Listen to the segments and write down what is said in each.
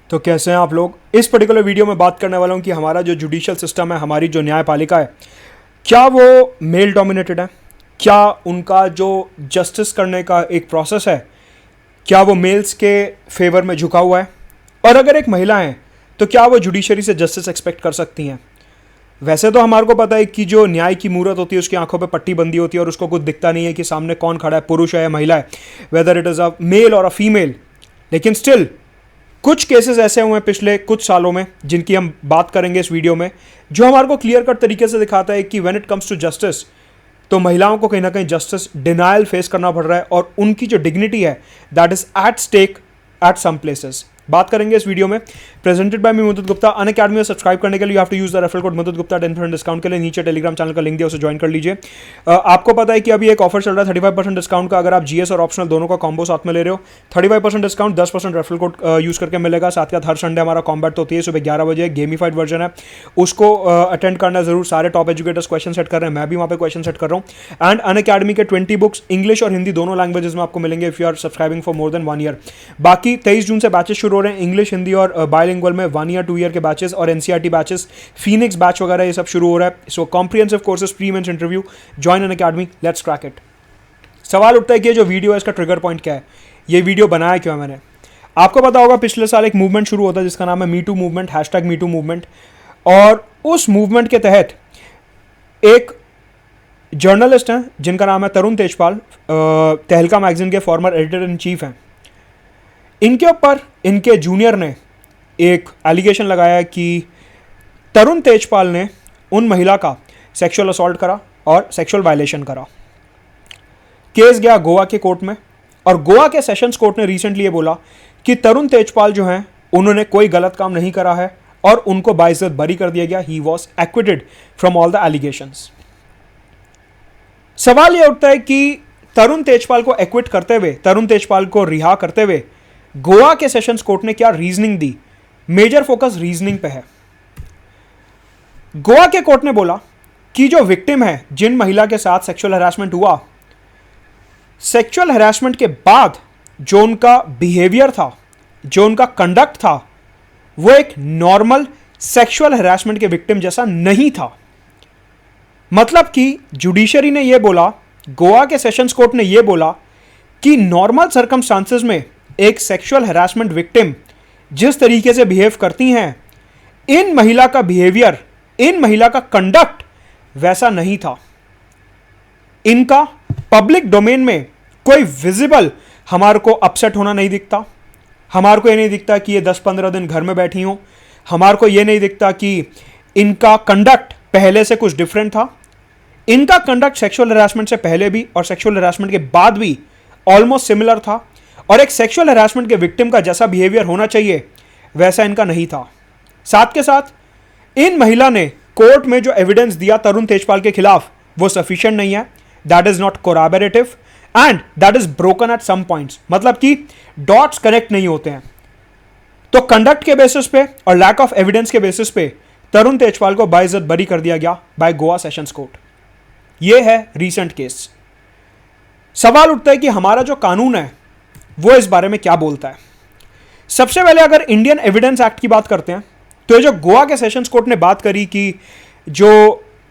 तो कैसे हैं आप लोग। इस पर्टिकुलर वीडियो में बात करने वाला हूं कि हमारा जो जुडिशियल सिस्टम है, हमारी जो न्यायपालिका है, क्या वो मेल डोमिनेटेड है? क्या उनका जो जस्टिस करने का एक प्रोसेस है, क्या वो मेल्स के फेवर में झुका हुआ है? और अगर एक महिला है तो क्या वो जुडिशरी से जस्टिस एक्सपेक्ट कर सकती हैं? वैसे तो हमारे को पता है कि जो न्याय की मूरत होती है उसकी आंखों पे पट्टी बंदी होती है और उसको कुछ दिखता नहीं है कि सामने कौन खड़ा है, पुरुष है या महिला है, whether it is a male or a female. लेकिन स्टिल कुछ केसेस ऐसे हुए हैं पिछले कुछ सालों में जिनकी हम बात करेंगे इस वीडियो में, जो हमारे को क्लियर कट तरीके से दिखाता है कि when it comes to justice तो महिलाओं को कहीं ना कहीं जस्टिस डिनायल फेस करना पड़ रहा है और उनकी जो डिग्निटी है that is at stake at some places. बात करेंगे इस वीडियो में। Presented by me Mutut Gupta. Unacademy में सब्सक्राइब करने के लिए you have to use the referral code Mutut Gupta 10% discount के लिए नीचे टेलीग्राम चैनल का लिंक दिया, उसे ज्वाइन कर लीजिए। आपको पता है कि अभी एक ऑफर चल रहा है 35% डिस्काउंट का। अगर आप जीएस और ऑप्शनल दोनों का कॉम्बो साथ में ले रहे हो, 35% डिस्काउंट, 10% रेफरल कोड यूज करके मिलेगा। साथ ही हर संडे हमारा कॉम्बैट होती है सुबह 11 बजे, गेमीफाइड वर्जन है, उसको अटेंड करना जरूर। सारे टॉप एजुकेटर्स क्वेश्चन सेट कर रहे हैं, मैं भी वहाँ पे क्वेश्चन सेट कर रहा हूँ। एंड अनअकैडमी के 20 बुक्स इंग्लिश और हिंदी दोनों लैंग्वेजेस में आपको मिलेंगे if you are subscribing for more than 1 year. बाकी 23 जून से बैचेस शुरू हो रहे हैं इंग्लिश हिंदी और बायलिंगुअल में 1 ईयर 2 ईयर के बैचेस और एनसीईआरटी बैचेस, फीनिक्स बैच वगैरह ये सब शुरू हो रहा है। So comprehensive courses, pre mains interview, join Unacademy, let's crack it. सवाल उठता है कि जो वीडियो है इसका ट्रिगर पॉइंट क्या है, ये वीडियो बनाया क्यों है मैंने। आपको पता होगा पिछले साल एक मूवमेंट शुरू होता है जिसका नाम है me too movement, #MeToo movement. और उस मूवमेंट के तहत एक जर्नलिस्ट हैं जिनका नाम है तरुण तेजपाल, तहलका मैगजीन के फॉर्मर एडिटर इन चीफ हैं। इनके ऊपर इनके जूनियर ने एक एलिगेशन लगाया कि तरुण तेजपाल ने उन महिला का सेक्सुअल असॉल्ट करा और सेक्सुअल वायलेशन करा। केस गया गोवा के कोर्ट में और गोवा के सेशंस कोर्ट ने रिसेंटली ये बोला कि तरुण तेजपाल जो हैं उन्होंने कोई गलत काम नहीं करा है और उनको बाइज्जत बरी कर दिया गया। He was acquitted from all the allegations. सवाल यह उठता है कि तरुण तेजपाल को एक्विट करते हुए, तरुण तेजपाल को रिहा करते हुए गोवा के सेशंस कोर्ट ने क्या रीजनिंग दी। मेजर फोकस रीजनिंग पे है। गोवा के कोर्ट ने बोला कि जो विक्टिम है, जिन महिला के साथ सेक्सुअल हैरेसमेंट हुआ, सेक्सुअल हैरेसमेंट के बाद जो उनका बिहेवियर था, जो उनका कंडक्ट था, वो एक नॉर्मल सेक्सुअल हैरेसमेंट के विक्टिम जैसा नहीं था। मतलब कि जुडिशरी ने यह बोला, गोवा के सेशंस कोर्ट ने यह बोला कि नॉर्मल सर्कमस्टांसेस में एक सेक्सुअल हैरेसमेंट विक्टिम जिस तरीके से बिहेव करती हैं, इन महिला का बिहेवियर, इन महिला का कंडक्ट वैसा नहीं था। इनका पब्लिक डोमेन में कोई विजिबल हमारे को अपसेट होना नहीं दिखता। हमारे को ये नहीं दिखता कि ये 10-15 दिन घर में बैठी हो। हमारे को ये नहीं दिखता कि इनका कंडक्ट पहले से कुछ डिफरेंट था। इनका कंडक्ट सेक्सुअल हैरेसमेंट से पहले भी और सेक्सुअल हैरेसमेंट के बाद भी ऑलमोस्ट सिमिलर था और एक सेक्सुअल हैरेसमेंट के विक्टिम का जैसा बिहेवियर होना चाहिए वैसा इनका नहीं था। साथ के साथ इन महिला ने कोर्ट में जो एविडेंस दिया तरुण तेजपाल के खिलाफ वो सफिशिएंट नहीं है। That is not corroborative and that is broken at some points. मतलब कि डॉट्स कनेक्ट नहीं होते हैं। तो कंडक्ट के बेसिस पे और लैक ऑफ एविडेंस के बेसिस पे तरुण तेजपाल को बाइज्जत बरी कर दिया गया बाय गोवा सेशंस कोर्ट। यह है रीसेंट केस। सवाल उठता है कि हमारा जो कानून है वो इस बारे में क्या बोलता है। सबसे पहले अगर इंडियन एविडेंस एक्ट की बात करते हैं तो ये जो गोवा के सेशंस कोर्ट ने बात करी कि जो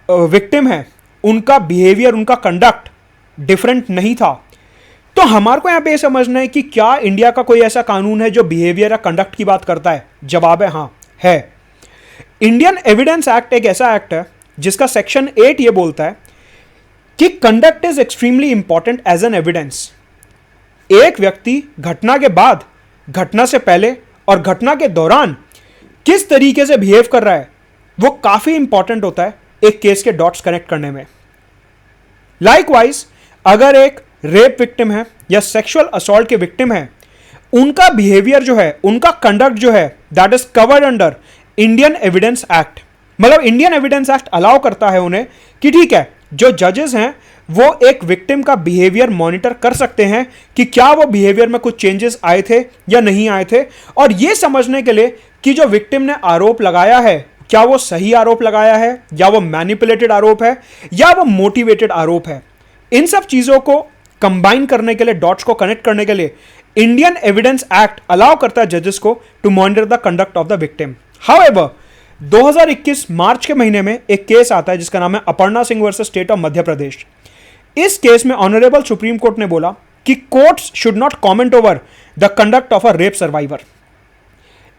विक्टिम है उनका बिहेवियर, उनका कंडक्ट डिफरेंट नहीं था, तो हमारे को यहां पे समझना है कि क्या इंडिया का कोई ऐसा कानून है जो बिहेवियर या कंडक्ट की बात करता है। जवाब है हाँ, है। इंडियन एविडेंस एक्ट एक ऐसा एक्ट है जिसका सेक्शन 8 ये बोलता है कि conduct is extremely important as an evidence. एक व्यक्ति घटना के बाद, घटना से पहले और घटना के दौरान किस तरीके से बिहेव कर रहा है वो काफी इंपॉर्टेंट होता है एक केस के डॉट्स कनेक्ट करने में। लाइकवाइज अगर एक रेप विक्टिम है या सेक्सुअल असॉल्ट के विक्टिम है, उनका बिहेवियर जो है, उनका कंडक्ट जो है, that is covered under Indian evidence act. मतलब इंडियन एविडेंस एक्ट अलाउ करता है उन्हें कि ठीक है, जो जजेस हैं वो एक विक्टिम का बिहेवियर मॉनिटर कर सकते हैं कि क्या वो बिहेवियर में कुछ चेंजेस आए थे या नहीं आए थे, और ये समझने के लिए कि जो विक्टिम ने आरोप लगाया है क्या वो सही आरोप लगाया है या वो मैनिपुलेटेड आरोप है या वो मोटिवेटेड आरोप है। इन सब चीजों को कंबाइन करने के लिए, डॉट्स को कनेक्ट करने के लिए इंडियन एविडेंस एक्ट अलाउ करता है जजेस को to monitor the conduct of the victim. However 2021 मार्च के महीने में एक केस आता है जिसका नाम है Aparna Singh versus state of Madhya Pradesh. इस केस में ऑनरेबल सुप्रीम कोर्ट ने बोला कि courts should not comment over the conduct of a rape survivor.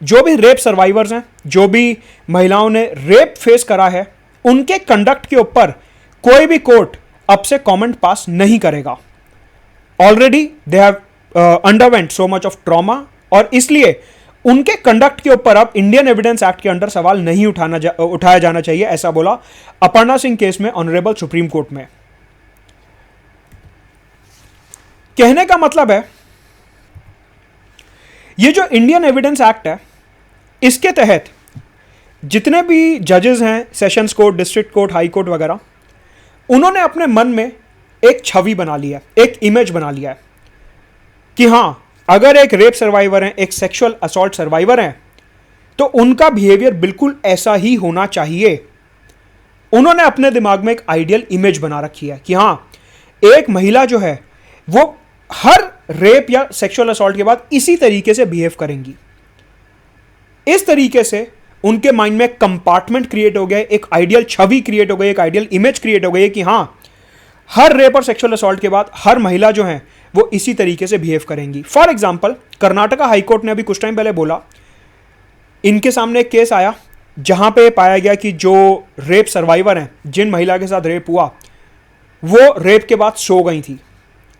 जो भी रेप सर्वाइवर्स हैं, जो भी महिलाओं ने रेप फेस करा है, उनके कंडक्ट के ऊपर कोई भी कोर्ट अब से कमेंट पास नहीं करेगा। Already they have underwent so much of trauma, और इसलिए उनके कंडक्ट के ऊपर अब इंडियन एविडेंस एक्ट के अंडर सवाल नहीं उठाया जाना चाहिए, ऐसा बोला अपर्णा सिंह केस में ऑनरेबल सुप्रीम कोर्ट में। कहने का मतलब है ये जो इंडियन एविडेंस एक्ट है, इसके तहत जितने भी जजेस हैं, sessions court, district court, high court वगैरह, उन्होंने अपने मन में एक छवि बना लिया है, एक इमेज बना लिया है कि हां, अगर एक रेप सर्वाइवर है, एक सेक्सुअल असॉल्ट सर्वाइवर है, तो उनका बिहेवियर बिल्कुल ऐसा ही होना चाहिए। उन्होंने अपने दिमाग में एक आइडियल इमेज बना रखी है कि हां, एक महिला जो है वो हर रेप या सेक्सुअल असॉल्ट के बाद इसी तरीके से बिहेव करेंगी। इस तरीके से उनके माइंड में कंपार्टमेंट क्रिएट हो गया, एक आइडियल छवि क्रिएट हो गई, एक आइडियल इमेज क्रिएट हो गई कि हां, हर रेप और सेक्सुअल असॉल्ट के बाद हर महिला जो है वो इसी तरीके से बिहेव करेंगी। फॉर एग्जाम्पल, कर्नाटका हाईकोर्ट ने अभी कुछ टाइम पहले बोला, इनके सामने एक केस आया जहां पे पाया गया कि जो रेप सर्वाइवर हैं, जिन महिला के साथ रेप हुआ, वो रेप के बाद सो गई थी।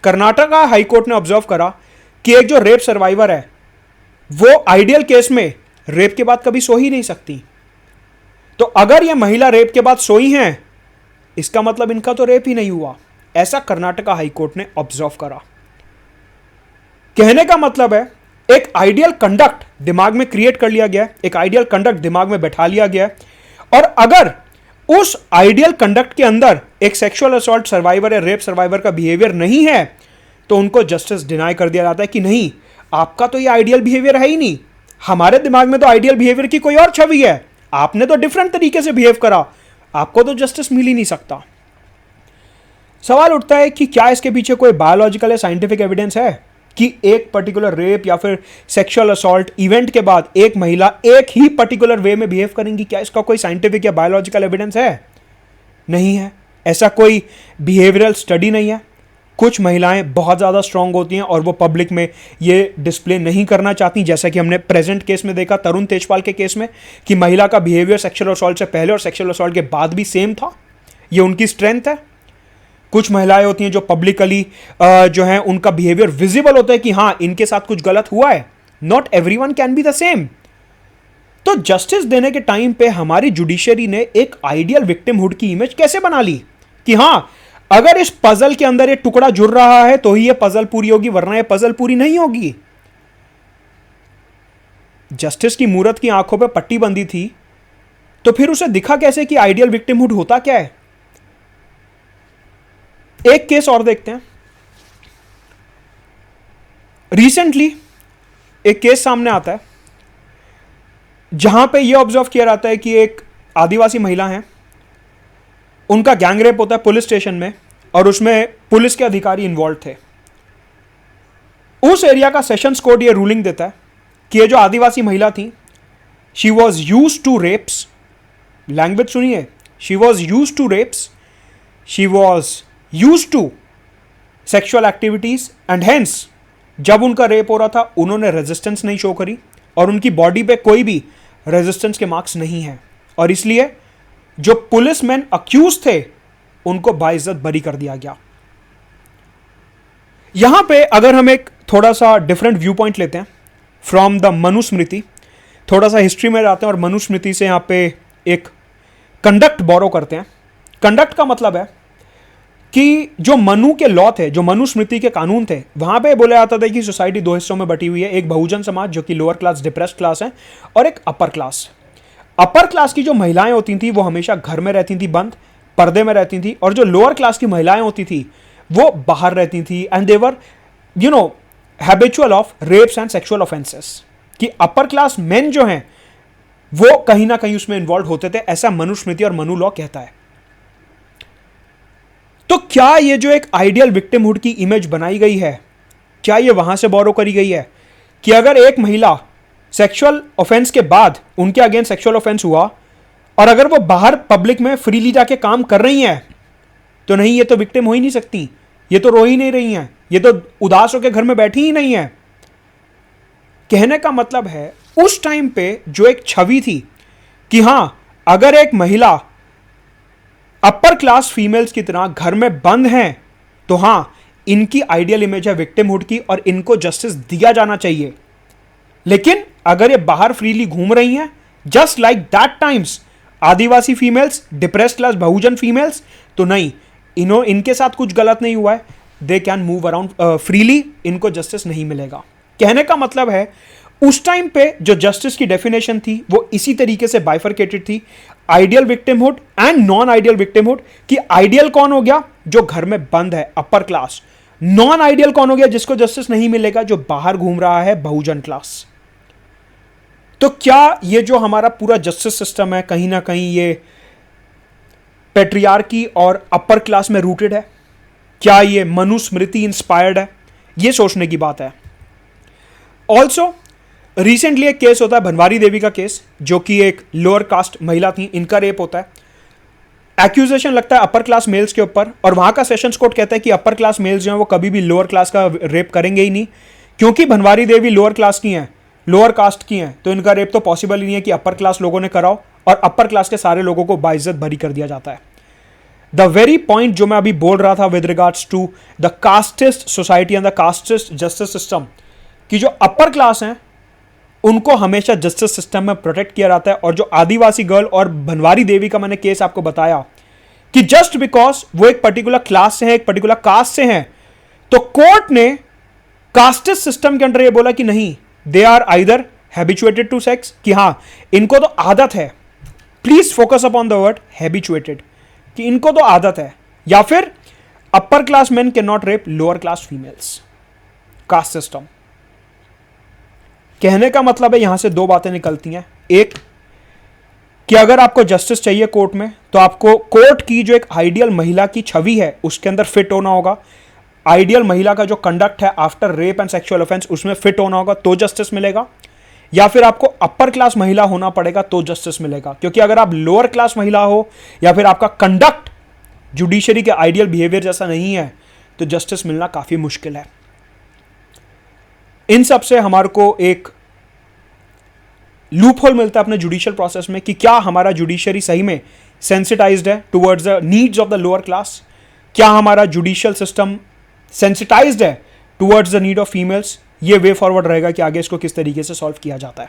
कर्नाटका हाईकोर्ट ने ऑब्जर्व करा कि एक जो रेप सर्वाइवर है वो आइडियल केस में रेप के बाद कभी सो ही नहीं सकती। तो अगर ये महिला रेप के बाद सोई हैं, इसका मतलब इनका तो रेप ही नहीं हुआ, ऐसा कर्नाटका हाईकोर्ट ने ऑब्जर्व करा। कहने का मतलब है एक आइडियल कंडक्ट दिमाग में क्रिएट कर लिया गया है, एक आइडियल कंडक्ट दिमाग में बैठा लिया गया है, और अगर उस आइडियल कंडक्ट के अंदर एक सेक्सुअल असॉल्ट सर्वाइवर या रेप सर्वाइवर का बिहेवियर नहीं है, तो उनको जस्टिस डिनाई कर दिया जाता है कि नहीं, आपका तो ये आइडियल बिहेवियर है ही नहीं, हमारे दिमाग में तो आइडियल बिहेवियर की कोई और छवि है, आपने तो डिफरेंट तरीके से बिहेव करा, आपको तो जस्टिस मिल ही नहीं सकता। सवाल उठता है कि क्या इसके पीछे कोई बायोलॉजिकल या साइंटिफिक एविडेंस है कि एक पर्टिकुलर रेप या फिर सेक्सुअल असॉल्ट इवेंट के बाद एक महिला एक ही पर्टिकुलर वे में बिहेव करेंगी? क्या इसका कोई साइंटिफिक या बायोलॉजिकल एविडेंस है? नहीं है, ऐसा कोई बिहेवियरल स्टडी नहीं है। कुछ महिलाएं बहुत ज़्यादा स्ट्रांग होती हैं और वो पब्लिक में ये डिस्प्ले नहीं करना चाहती, जैसा कि हमने प्रेजेंट केस में देखा, तरुण तेजपाल के केस में, कि महिला का बिहेवियर सेक्सुअल असॉल्ट से पहले और सेक्सुअल असॉल्ट के बाद भी सेम था। ये उनकी स्ट्रेंथ है। कुछ महिलाएं होती हैं जो पब्लिकली जो है उनका बिहेवियर विजिबल होता है कि हाँ, इनके साथ कुछ गलत हुआ है। Not everyone can be the same. तो जस्टिस देने के टाइम पे हमारी जुडिशरी ने एक आइडियल विक्टिमहुड की इमेज कैसे बना ली कि हाँ, अगर इस पजल के अंदर ये टुकड़ा जुड़ रहा है तो ही ये पजल पूरी होगी, वरना ये पजल पूरी नहीं होगी। जस्टिस की मूरत की आंखों पे पट्टी बंधी थी, तो फिर उसे दिखा कैसे कि आइडियल विक्टिमहुड होता क्या है? एक केस और देखते हैं। रिसेंटली एक केस सामने आता है जहां पे यह ऑब्जर्व किया जाता है कि एक आदिवासी महिला है, उनका गैंग रेप होता है पुलिस स्टेशन में, और उसमें पुलिस के अधिकारी इन्वॉल्व थे। उस एरिया का सेशंस कोर्ट ये रूलिंग देता है कि ये जो आदिवासी महिला थी, she was use to rapes, language सुनिए, she was use to rapes, she was use to sexual activities, and hence जब उनका रेप हो रहा था उन्होंने रेजिस्टेंस नहीं शो करी और उनकी बॉडी पे कोई भी रेजिस्टेंस के मार्क्स नहीं है, और इसलिए जो पुलिसमैन अक्यूज थे उनको बाइज्जत बरी कर दिया गया। यहां पे अगर हम एक थोड़ा सा डिफरेंट व्यू पॉइंट लेते हैं फ्रॉम द मनुस्मृति, थोड़ा सा हिस्ट्री में जाते हैं और मनुस्मृति से यहां पे एक कंडक्ट बोरो करते हैं। कंडक्ट का मतलब है कि जो मनु के लॉ थे, जो मनुस्मृति के कानून थे, वहां पे बोला जाता था कि सोसाइटी दो हिस्सों में बटी हुई है, एक बहुजन समाज जो कि लोअर क्लास डिप्रेस्ड क्लास है, और एक अपर क्लास। अपर क्लास की जो महिलाएं होती थी वो हमेशा घर में रहती थी, बंद पर्दे में रहती थी, और जो लोअर क्लास की महिलाएं होती थी वो बाहर रहती थी, and they were habitual of rapes and sexual offences. कि अपर क्लास मेन जो हैं वो कहीं ना कहीं उसमें इन्वॉल्व होते थे, ऐसा मनुस्मृति और मनु लॉ कहता है। तो क्या ये जो एक आइडियल विक्टिमहुड की इमेज बनाई गई है, क्या ये वहां से बोरो करी गई है कि अगर एक महिला सेक्सुअल ऑफेंस के बाद उनके अगेंस्ट सेक्सुअल ऑफेंस हुआ और अगर वो बाहर पब्लिक में फ्रीली जाके काम कर रही हैं तो नहीं, ये तो विक्टिम हो ही नहीं सकती, ये तो रो ही नहीं रही हैं, ये तो उदास होकर घर में बैठी ही नहीं है। कहने का मतलब है उस टाइम पे जो एक छवि थी कि हां, अगर एक महिला अपर क्लास फीमेल्स की तरह घर में बंद हैं तो हां, इनकी आइडियल इमेज है विक्टिमहुड की और इनको जस्टिस दिया जाना चाहिए। लेकिन अगर ये बाहर फ्रीली घूम रही हैं, just like that times Adivasi females, depressed class Bahujan females, तो नहीं, इनके साथ कुछ गलत नहीं हुआ है, they can move around freely, इनको जस्टिस नहीं मिलेगा। कहने का मतलब है उस टाइम पे जो जस्टिस की डेफिनेशन थी वो इसी तरीके से बाइफरकेटेड थी, ideal victimhood and non ideal victimhood. कि आइडियल कौन हो गया? जो घर में बंद है, अपर क्लास। नॉन आइडियल कौन हो गया? जिसको जस्टिस नहीं मिलेगा, जो बाहर घूम रहा है, बहुजन क्लास। तो क्या ये जो हमारा पूरा जस्टिस सिस्टम है कहीं ना कहीं ये पेट्रियार्की और अपर क्लास में रूटेड है? क्या ये मनुस्मृति इंस्पायर्ड है? ये सोचने की बात है। ऑल्सो रिसेंटली एक केस होता है, बनवारी देवी का केस, जो कि एक लोअर कास्ट महिला थी, इनका रेप होता है। एक्यूजेशन लगता है अपर क्लास मेल्स के ऊपर, और वहां का सेशंस कोर्ट कहता है कि अपर क्लास मेल्स जो है वो कभी भी लोअर क्लास का रेप करेंगे ही नहीं, क्योंकि बनवारी देवी लोअर क्लास की हैं, लोअर कास्ट की हैं, तो इनका रेप तो पॉसिबल ही नहीं है कि अपर क्लास लोगों ने कराओ, और अपर क्लास के सारे लोगों को बाइज्जत भरी कर दिया जाता है। द वेरी पॉइंट जो मैं अभी बोल रहा था with regards to the casteist society and the casteist justice system, कि जो अपर क्लास हैं उनको हमेशा जस्टिस सिस्टम में प्रोटेक्ट किया जाता है, और जो आदिवासी गर्ल और बनवारी देवी का मैंने केस आपको बताया कि जस्ट बिकॉज वो एक पर्टिकुलर क्लास से है, एक पर्टिकुलर कास्ट से हैं, तो कोर्ट ने कास्टिस्ट सिस्टम के अंडर ये बोला कि नहीं, they are either habituated to sex, कि हां इनको तो आदत है, please focus upon the word habituated, कि इनको तो आदत है, या फिर upper class men can not rape lower class females. Caste system. कहने का मतलब है यहां से दो बातें निकलती हैं। एक कि अगर आपको जस्टिस चाहिए कोर्ट में, तो आपको कोर्ट की जो एक आइडियल महिला की छवि है उसके अंदर फिट होना होगा, आइडियल महिला का जो कंडक्ट है after rape and sexual offence उसमें फिट होना होगा, तो जस्टिस मिलेगा। या फिर आपको अपर क्लास महिला होना पड़ेगा तो जस्टिस मिलेगा, क्योंकि अगर आप लोअर क्लास महिला हो या फिर आपका कंडक्ट जुडिशरी के आइडियल बिहेवियर जैसा नहीं है, तो जस्टिस मिलना काफी मुश्किल है। इन सब से हमारे को एक लूप होल मिलता है अपने जुडिशियल प्रोसेस में कि क्या हमारा जुडिशरी सही में सेंसिटाइज्ड है towards the needs of the lower class, क्या हमारा जुडिशियल सिस्टम सेंसिटाइज्ड है towards the need of females. ये वे फॉरवर्ड रहेगा कि आगे इसको किस तरीके से सॉल्व किया जाता है।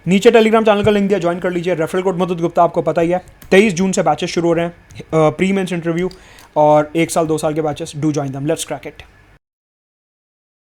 नीचे टेलीग्राम चैनल का लिंक दिया, ज्वाइन कर लीजिए। रेफरल कोड मधुद गुप्ता, आपको पता ही है 23 जून से बैचेस शुरू हो रहे हैं, प्री मेंस इंटरव्यू और 1 साल 2 साल के batches, do join them, let's crack it.